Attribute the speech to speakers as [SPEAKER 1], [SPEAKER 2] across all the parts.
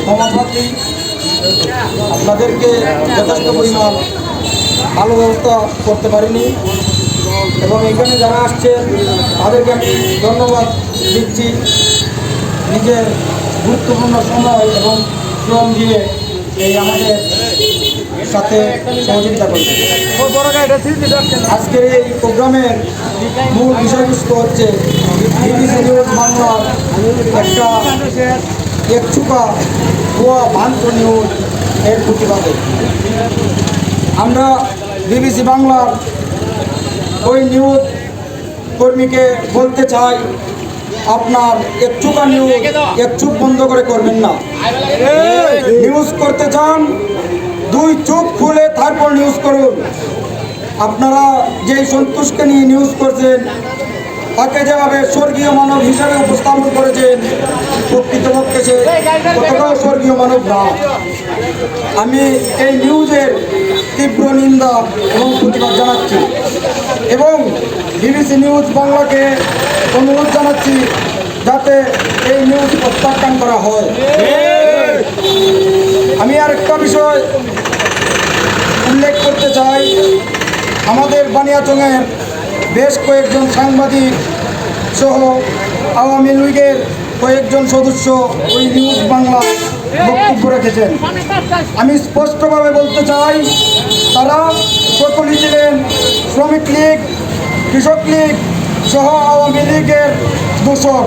[SPEAKER 1] ক্ষমাপ্রার্থী। আপনাদেরকে যথেষ্ট পরিমাণ ভালো ব্যবস্থা করতে পারিনি এবং এখানে যারা আসছেন তাদেরকে আমি ধন্যবাদ দিচ্ছি। নিজের গুরুত্বপূর্ণ সময় এবং শ্রম দিয়ে এই আমাদের সাথে সহযোগিতা করছে। আজকের এই প্রোগ্রামের মূল বিষয়বস্তু হচ্ছে বিবিসি নিউজ বাংলার একটা একচুকা ভুয়া ভ্রান্ত নিউজ এর প্রতিবাদে আমরা বিবিসি বাংলার ওই নিউজ কর্মীকে বলতে চাই, আপনার একচুকা নিউজ একচুক বন্ধ করে করবেন না। নিউজ করতে চান দুই চোখ খুলে তারপর নিউজ করুন। আপনারা যেই সন্তোষকে নিয়ে নিউজ করছেন, তাকে যেভাবে স্বর্গীয় মানব হিসাবে উপস্থাপন করেছেন, প্রকৃতপক্ষে সে কতটাও স্বর্গীয় মানব না। আমি এই নিউজের তীব্র নিন্দা এবং প্রতিবাদ জানাচ্ছি এবং বিবিসি নিউজ বাংলাকে অনুরোধ জানাচ্ছি যাতে এই নিউজ প্রত্যাখ্যান করা হয়। আমি আর একটা বিষয় উল্লেখ করতে চাই, আমাদের বানিয়াচংয়ের বেশ কয়েকজন সাংবাদিক সহ আওয়ামী লীগের কয়েকজন সদস্য ওই নিউজ বাংলা বক্তব্য রেখেছেন। আমি স্পষ্টভাবে বলতে চাই, তারা সকলেই ছিলেন শ্রমিক লীগ, কৃষক লীগ সহ আওয়ামী লীগের দোসর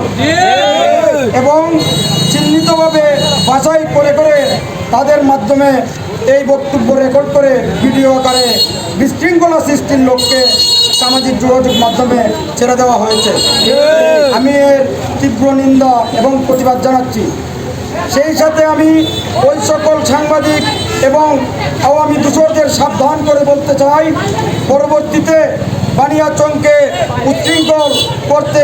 [SPEAKER 1] এবং চিহ্নিতভাবে বাছাই করে করে তাদের মাধ্যমে এই বক্তব্য রেকর্ড করে ভিডিও আকারে বিশৃঙ্খলা সৃষ্টির লোককে সামাজিক যোগাযোগ মাধ্যমে ছেড়ে দেওয়া হয়েছে। আমি এর তীব্র নিন্দা এবং প্রতিবাদ জানাচ্ছি। সেই সাথে আমি ওই সকল সাংবাদিক এবং আওয়ামী দোসরদের সাবধান করে বলতে চাই, পরবর্তীতে বানিয়াচংকে উচ্ছৃঙ্খল করতে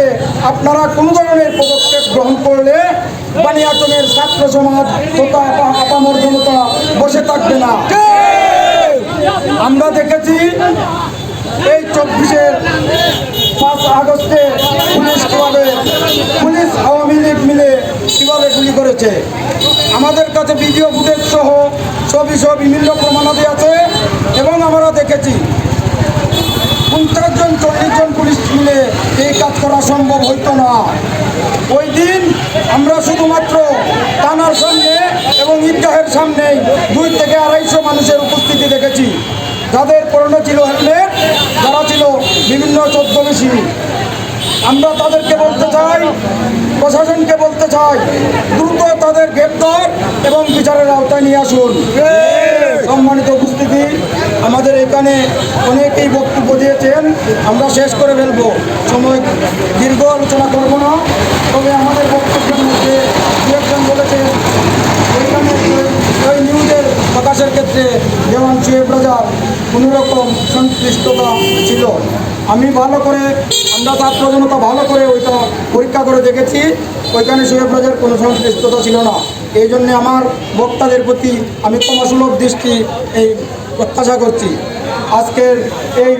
[SPEAKER 1] আপনারা কোনো ধরনের পদক্ষেপ গ্রহণ করলে বানিয়াচংয়ের ছাত্র সমাজ তথা আপামর জনতা বসে থাকবে না। আমরা দেখেছি এই 5 আগস্টে পুলিশ আওয়ামী লীগ মিলে কীভাবে গুলি করেছে। আমাদের কাছে ভিডিও ফুটেজ সহ ছবি বিভিন্ন প্রমাণাদি আছে এবং আমরা দেখেছি 50 জন 40 জন পুলিশ মিলে এই কাজ করা সম্ভব হইতো না। ওই দিন আমরা শুধুমাত্র থানার সামনে এবং ঈদগাহের সামনে 200 থেকে 250 মানুষের উপস্থিতি দেখেছি, যাদের পরনে ছিল হেলমেট, যারা ছিল বিভিন্ন ছদ্মবেশী। আমরা তাদেরকে বলতে চাই, প্রশাসনকে বলতে চাই, দ্রুত তাদের গ্রেপ্তার এবং বিচারের আওতায় নিয়ে আসুন। সম্মানিত উপস্থিতি, আমাদের এখানে অনেকেই বক্তব্য দিয়েছেন, আমরা শেষ করে ফেলব, সময় দীর্ঘ আলোচনা করব না। তবে আমাদের বক্তব্যের মধ্যে দু একজন বলেছেন এখানে ওই নিউজের প্রকাশের ক্ষেত্রে দেওয়ান সোহেব রাজার কোনোরকম সংশ্লিষ্টতা ছিল। আমি ভালো করে, আমরা ছাত্র জনতা ভালো করে ওইটা পরীক্ষা করে দেখেছি, ওইখানে সোহেব রাজার কোনো সংশ্লিষ্টতা ছিল না। এই জন্যে আমার বক্তাদের প্রতি আমি ক্ষমাসুলভ দৃষ্টি এই প্রত্যাশা করছি। আজকের এই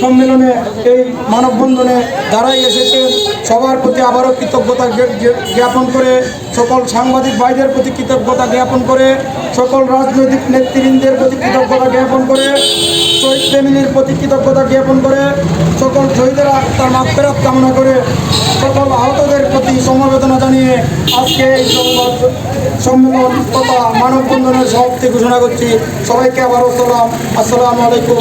[SPEAKER 1] সম্মেলনে, এই মানববন্ধনে যারাই এসেছেন সবার প্রতি আবারও কৃতজ্ঞতা জ্ঞাপন করে, সকল সাংবাদিক ভাইদের প্রতি কৃতজ্ঞতা জ্ঞাপন করে, সকল রাজনৈতিক নেতৃবৃন্দের প্রতি কৃতজ্ঞতা জ্ঞাপন করে, শহীদ ফ্যামিলির প্রতি কৃতজ্ঞতা জ্ঞাপন করে, সকল শহীদের আত্মার মাগফিরাত কামনা করে, সকল আহতদের প্রতি সমবেদনা জানিয়ে আজকে এই সম্মেলন তথা মানববন্ধনের সমাপ্তি ঘোষণা করছি। সবাইকে আবারও আসসালামু আলাইকুম।